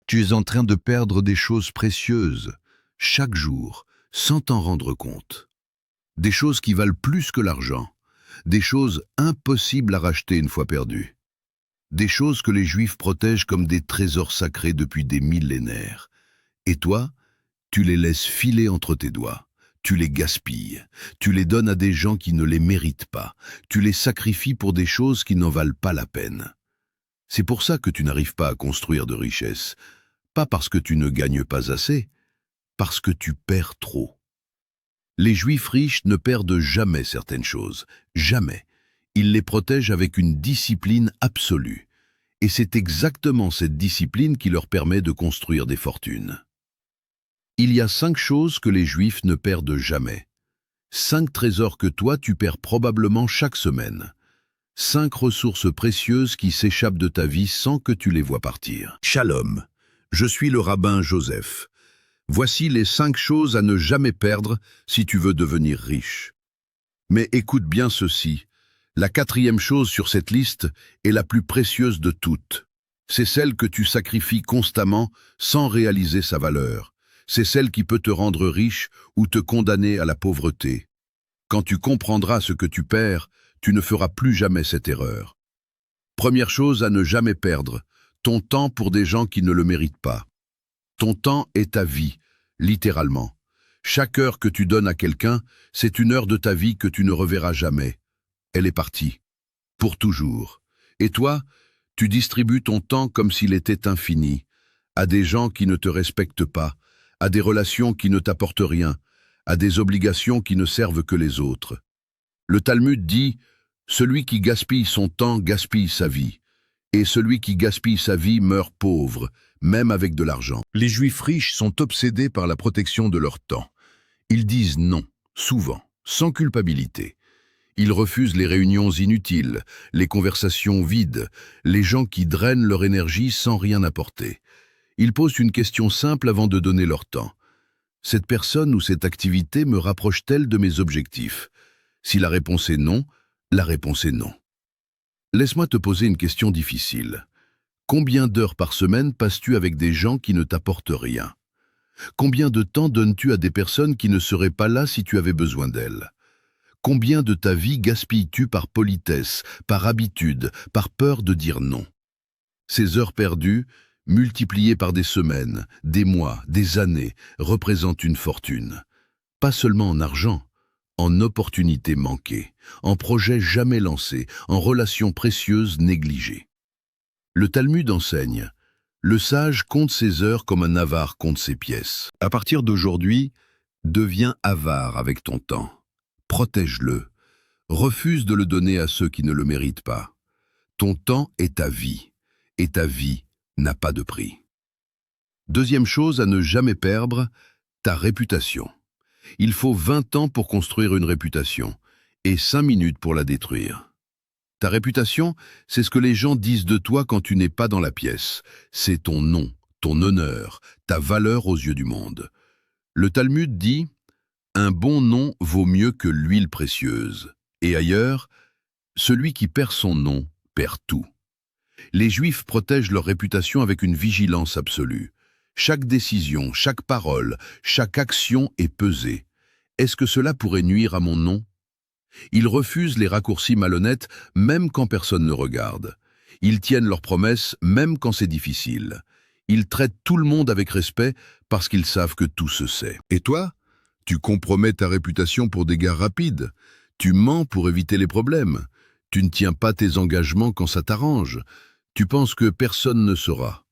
Tu es en train de perdre des choses précieuses, chaque jour, sans t'en rendre compte. Des choses qui valent plus que l'argent, des choses impossibles à racheter une fois perdues. Des choses que les Juifs protègent comme des trésors sacrés depuis des millénaires. Et toi, tu les laisses filer entre tes doigts. Tu les gaspilles. Tu les donnes à des gens qui ne les méritent pas. Tu les sacrifies pour des choses qui n'en valent pas la peine. C'est pour ça que tu n'arrives pas à construire de richesse. Pas parce que tu ne gagnes pas assez, parce que tu perds trop. Les Juifs riches ne perdent jamais certaines choses. Jamais. Ils les protègent avec une discipline absolue. Et c'est exactement cette discipline qui leur permet de construire des fortunes. Il y a 5 choses que les Juifs ne perdent jamais. 5 trésors que toi tu perds probablement chaque semaine. 5 ressources précieuses qui s'échappent de ta vie sans que tu les vois partir. Shalom, je suis le rabbin Joseph. Voici les 5 choses à ne jamais perdre si tu veux devenir riche. Mais écoute bien ceci. La 4e chose sur cette liste est la plus précieuse de toutes. C'est celle que tu sacrifies constamment sans réaliser sa valeur. C'est celle qui peut te rendre riche ou te condamner à la pauvreté. Quand tu comprendras ce que tu perds, tu ne feras plus jamais cette erreur. Première chose à ne jamais perdre, ton temps pour des gens qui ne le méritent pas. Ton temps est ta vie, littéralement. Chaque heure que tu donnes à quelqu'un, c'est une heure de ta vie que tu ne reverras jamais. Elle est partie. Pour toujours. Et toi, tu distribues ton temps comme s'il était infini, à des gens qui ne te respectent pas, à des relations qui ne t'apportent rien, à des obligations qui ne servent que les autres. Le Talmud dit « Celui qui gaspille son temps gaspille sa vie, et celui qui gaspille sa vie meurt pauvre, même avec de l'argent. » Les Juifs riches sont obsédés par la protection de leur temps. Ils disent non, souvent, sans culpabilité. Ils refusent les réunions inutiles, les conversations vides, les gens qui drainent leur énergie sans rien apporter. Ils posent une question simple avant de donner leur temps. Cette personne ou cette activité me rapproche-t-elle de mes objectifs? Si la réponse est non, la réponse est non. Laisse-moi te poser une question difficile. Combien d'heures par semaine passes-tu avec des gens qui ne t'apportent rien? Combien de temps donnes-tu à des personnes qui ne seraient pas là si tu avais besoin d'elles? Combien de ta vie gaspilles-tu par politesse, par habitude, par peur de dire non? Ces heures perdues, multipliées par des semaines, des mois, des années, représentent une fortune. Pas seulement en argent, en opportunités manquées, en projets jamais lancés, en relations précieuses négligées. Le Talmud enseigne « Le sage compte ses heures comme un avare compte ses pièces ». À partir d'aujourd'hui, deviens avare avec ton temps. Protège-le. Refuse de le donner à ceux qui ne le méritent pas. Ton temps est ta vie, et ta vie n'a pas de prix. Deuxième chose à ne jamais perdre, ta réputation. Il faut 20 ans pour construire une réputation, et 5 minutes pour la détruire. Ta réputation, c'est ce que les gens disent de toi quand tu n'es pas dans la pièce. C'est ton nom, ton honneur, ta valeur aux yeux du monde. Le Talmud dit « Un bon nom vaut mieux que l'huile précieuse ». Et ailleurs, celui qui perd son nom perd tout. Les Juifs protègent leur réputation avec une vigilance absolue. Chaque décision, chaque parole, chaque action est pesée. Est-ce que cela pourrait nuire à mon nom? Ils refusent les raccourcis malhonnêtes même quand personne ne regarde. Ils tiennent leurs promesses même quand c'est difficile. Ils traitent tout le monde avec respect parce qu'ils savent que tout se sait. Et toi? Tu compromets ta réputation pour des gains rapides. Tu mens pour éviter les problèmes. Tu ne tiens pas tes engagements quand ça t'arrange. Tu penses que personne ne saura.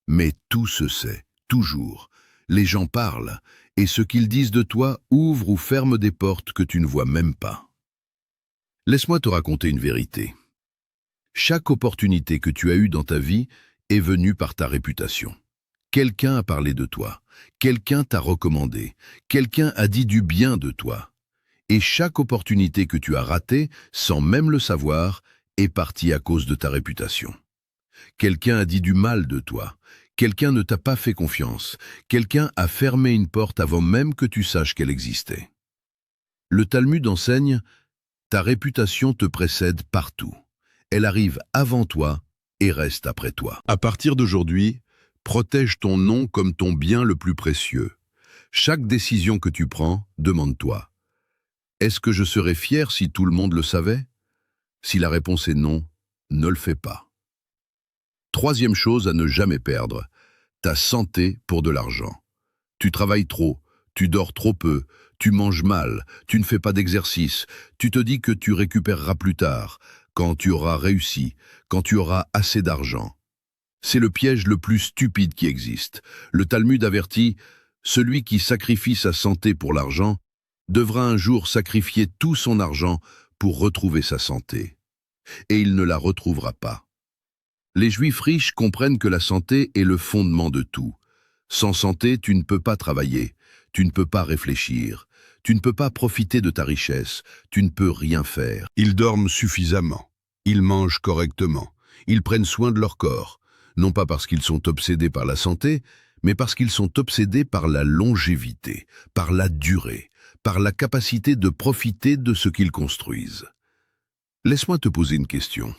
Mais tout se sait, toujours. Les gens parlent, et ce qu'ils disent de toi ouvre ou ferme des portes que tu ne vois même pas. Laisse-moi te raconter une vérité. Chaque opportunité que tu as eue dans ta vie est venue par ta réputation. Quelqu'un a parlé de toi, quelqu'un t'a recommandé, quelqu'un a dit du bien de toi. Et chaque opportunité que tu as ratée, sans même le savoir, est partie à cause de ta réputation. Quelqu'un a dit du mal de toi, quelqu'un ne t'a pas fait confiance, quelqu'un a fermé une porte avant même que tu saches qu'elle existait. Le Talmud enseigne « Ta réputation te précède partout. Elle arrive avant toi et reste après toi. » À partir d'aujourd'hui, Protège ton nom comme ton bien le plus précieux. Chaque décision que tu prends, demande-toi: est-ce que je serais fier si tout le monde le savait? Si la réponse est non, ne le fais pas. Troisième chose à ne jamais perdre: ta santé pour de l'argent. Tu travailles trop, tu dors trop peu, tu manges mal, tu ne fais pas d'exercice, tu te dis que tu récupéreras plus tard, quand tu auras réussi, quand tu auras assez d'argent. C'est le piège le plus stupide qui existe. Le Talmud avertit: celui qui sacrifie sa santé pour l'argent devra un jour sacrifier tout son argent pour retrouver sa santé. Et il ne la retrouvera pas. Les Juifs riches comprennent que la santé est le fondement de tout. Sans santé, tu ne peux pas travailler, tu ne peux pas réfléchir, tu ne peux pas profiter de ta richesse, tu ne peux rien faire. Ils dorment suffisamment, ils mangent correctement, ils prennent soin de leur corps, non pas parce qu'ils sont obsédés par la santé, mais parce qu'ils sont obsédés par la longévité, par la durée, par la capacité de profiter de ce qu'ils construisent. Laisse-moi te poser une question.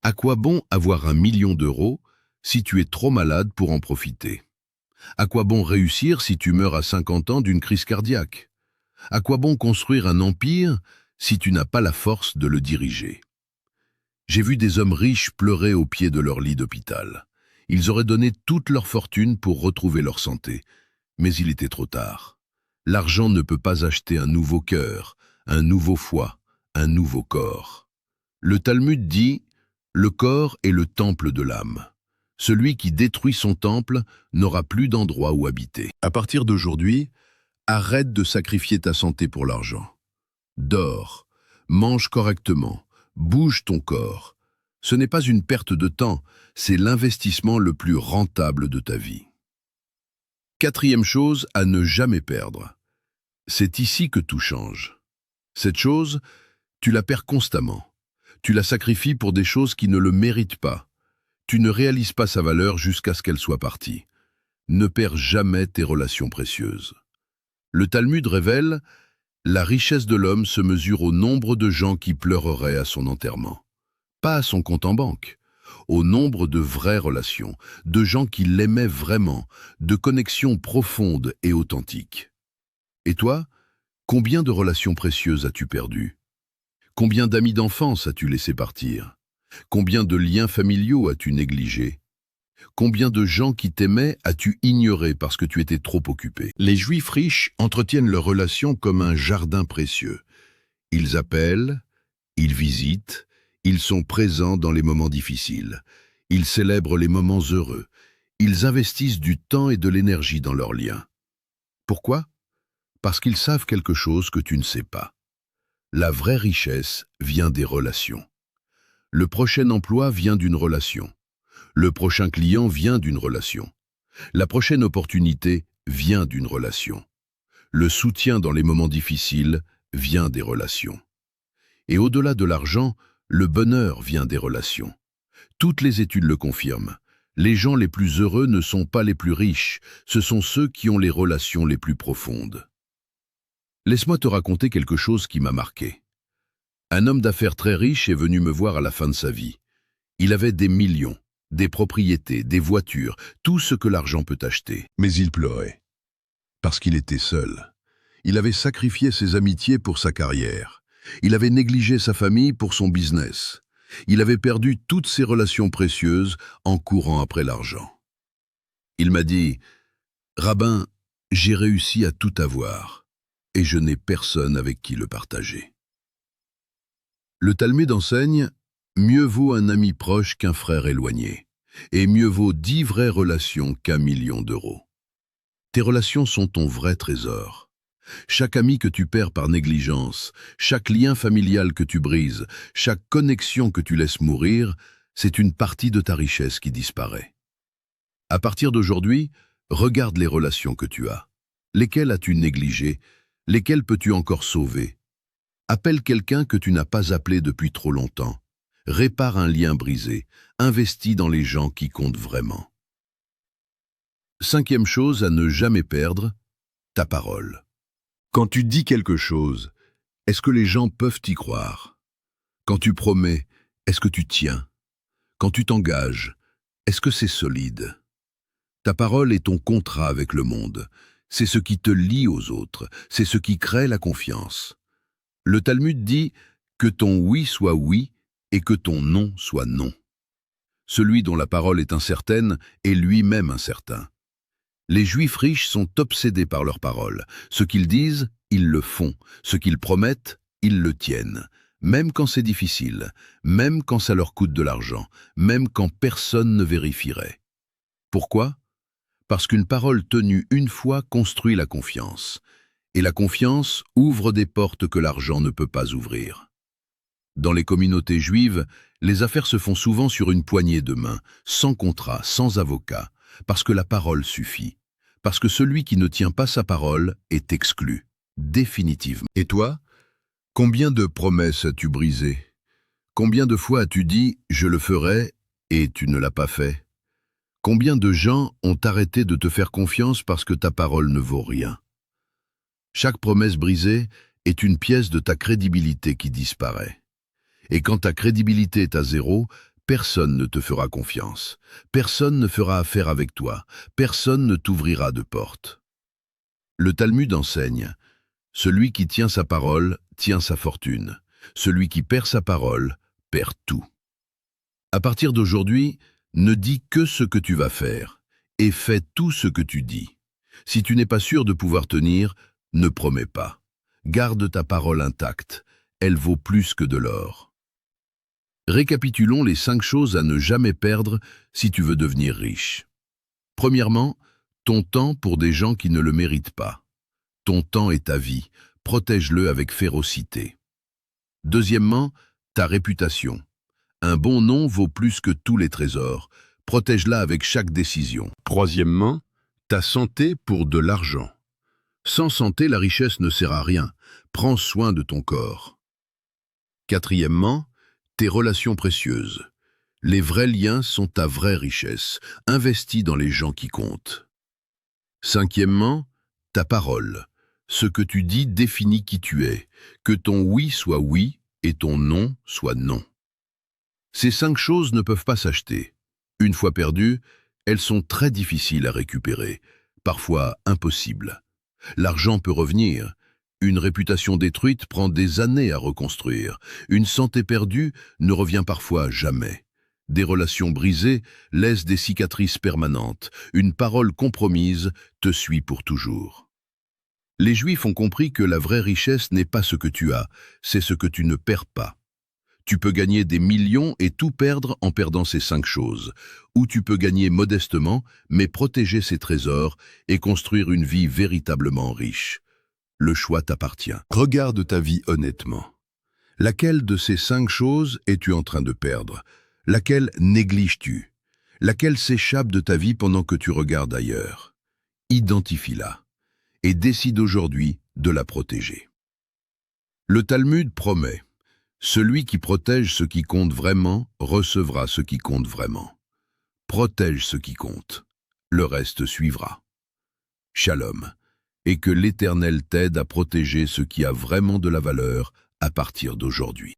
À quoi bon avoir 1 million d'euros si tu es trop malade pour en profiter? À quoi bon réussir si tu meurs à 50 ans d'une crise cardiaque? À quoi bon construire un empire si tu n'as pas la force de le diriger? J'ai vu des hommes riches pleurer au pied de leur lit d'hôpital. Ils auraient donné toute leur fortune pour retrouver leur santé, mais il était trop tard. L'argent ne peut pas acheter un nouveau cœur, un nouveau foie, un nouveau corps. Le Talmud dit: le corps est le temple de l'âme. Celui qui détruit son temple n'aura plus d'endroit où habiter. À partir d'aujourd'hui, arrête de sacrifier ta santé pour l'argent. Dors, mange correctement, bouge ton corps. Ce n'est pas une perte de temps, c'est l'investissement le plus rentable de ta vie. Quatrième chose à ne jamais perdre. C'est ici que tout change. Cette chose, tu la perds constamment. Tu la sacrifies pour des choses qui ne le méritent pas. Tu ne réalises pas sa valeur jusqu'à ce qu'elle soit partie. Ne perds jamais tes relations précieuses. Le Talmud révèle: la richesse de l'homme se mesure au nombre de gens qui pleureraient à son enterrement. Pas à son compte en banque, au nombre de vraies relations, de gens qui l'aimaient vraiment, de connexions profondes et authentiques. Et toi, combien de relations précieuses as-tu perdues? Combien d'amis d'enfance as-tu laissé partir? Combien de liens familiaux as-tu négligés? Combien de gens qui t'aimaient as-tu ignorés parce que tu étais trop occupé? Les Juifs riches entretiennent leurs relations comme un jardin précieux. Ils appellent, ils visitent, ils sont présents dans les moments difficiles. Ils célèbrent les moments heureux. Ils investissent du temps et de l'énergie dans leurs liens. Pourquoi? Parce qu'ils savent quelque chose que tu ne sais pas. La vraie richesse vient des relations. Le prochain emploi vient d'une relation. Le prochain client vient d'une relation. La prochaine opportunité vient d'une relation. Le soutien dans les moments difficiles vient des relations. Et au-delà de l'argent, le bonheur vient des relations. Toutes les études le confirment. Les gens les plus heureux ne sont pas les plus riches, ce sont ceux qui ont les relations les plus profondes. Laisse-moi te raconter quelque chose qui m'a marqué. Un homme d'affaires très riche est venu me voir à la fin de sa vie. Il avait des millions, des propriétés, des voitures, tout ce que l'argent peut acheter. Mais il pleurait, parce qu'il était seul. Il avait sacrifié ses amitiés pour sa carrière. Il avait négligé sa famille pour son business. Il avait perdu toutes ses relations précieuses en courant après l'argent. Il m'a dit: « Rabbin, j'ai réussi à tout avoir, et je n'ai personne avec qui le partager. » Le Talmud enseigne: mieux vaut un ami proche qu'un frère éloigné, et mieux vaut 10 vraies relations qu'1 million d'euros. Tes relations sont ton vrai trésor. Chaque ami que tu perds par négligence, chaque lien familial que tu brises, chaque connexion que tu laisses mourir, c'est une partie de ta richesse qui disparaît. À partir d'aujourd'hui, regarde les relations que tu as. Lesquelles as-tu négligées? Lesquelles peux-tu encore sauver? Appelle quelqu'un que tu n'as pas appelé depuis trop longtemps. Répare un lien brisé. Investis dans les gens qui comptent vraiment. Cinquième chose à ne jamais perdre, ta parole. Quand tu dis quelque chose, est-ce que les gens peuvent y croire? Quand tu promets, est-ce que tu tiens? Quand tu t'engages, est-ce que c'est solide? Ta parole est ton contrat avec le monde. C'est ce qui te lie aux autres, c'est ce qui crée la confiance. Le Talmud dit que ton oui soit oui et que ton non soit non. Celui dont la parole est incertaine est lui-même incertain. Les Juifs riches sont obsédés par leurs paroles. Ce qu'ils disent, ils le font. Ce qu'ils promettent, ils le tiennent. Même quand c'est difficile, même quand ça leur coûte de l'argent, même quand personne ne vérifierait. Pourquoi ? Parce qu'une parole tenue une fois construit la confiance. Et la confiance ouvre des portes que l'argent ne peut pas ouvrir. Dans les communautés juives, les affaires se font souvent sur une poignée de main, sans contrat, sans avocat, parce que la parole suffit. Parce que celui qui ne tient pas sa parole est exclu, définitivement. Et toi, combien de promesses as-tu brisées? Combien de fois as-tu dit « je le ferai » et tu ne l'as pas fait? Combien de gens ont arrêté de te faire confiance parce que ta parole ne vaut rien? Chaque promesse brisée est une pièce de ta crédibilité qui disparaît. Et quand ta crédibilité est à zéro, personne ne te fera confiance. Personne ne fera affaire avec toi. Personne ne t'ouvrira de porte. Le Talmud enseigne « Celui qui tient sa parole tient sa fortune. Celui qui perd sa parole perd tout. » À partir d'aujourd'hui, ne dis que ce que tu vas faire et fais tout ce que tu dis. Si tu n'es pas sûr de pouvoir tenir, ne promets pas. Garde ta parole intacte. Elle vaut plus que de l'or. Récapitulons les 5 choses à ne jamais perdre si tu veux devenir riche. Premièrement, ton temps pour des gens qui ne le méritent pas. Ton temps est ta vie, protège-le avec férocité. Deuxièmement, ta réputation. Un bon nom vaut plus que tous les trésors, protège-la avec chaque décision. Troisièmement, ta santé pour de l'argent. Sans santé, la richesse ne sert à rien, prends soin de ton corps. Quatrièmement, tes relations précieuses. Les vrais liens sont ta vraie richesse. Investis dans les gens qui comptent. Cinquièmement, ta parole. Ce que tu dis définit qui tu es. Que ton oui soit oui et ton non soit non. Ces 5 choses ne peuvent pas s'acheter. Une fois perdues, elles sont très difficiles à récupérer, parfois impossibles. L'argent peut revenir. Une réputation détruite prend des années à reconstruire. Une santé perdue ne revient parfois jamais. Des relations brisées laissent des cicatrices permanentes. Une parole compromise te suit pour toujours. Les Juifs ont compris que la vraie richesse n'est pas ce que tu as, c'est ce que tu ne perds pas. Tu peux gagner des millions et tout perdre en perdant ces 5 choses. Ou tu peux gagner modestement, mais protéger ces trésors et construire une vie véritablement riche. Le choix t'appartient. Regarde ta vie honnêtement. Laquelle de ces 5 choses es-tu en train de perdre? Laquelle négliges-tu? Laquelle s'échappe de ta vie pendant que tu regardes ailleurs? Identifie-la et décide aujourd'hui de la protéger. Le Talmud promet: celui qui protège ce qui compte vraiment recevra ce qui compte vraiment. Protège ce qui compte. Le reste suivra. Shalom. Et que l'Éternel t'aide à protéger ce qui a vraiment de la valeur à partir d'aujourd'hui.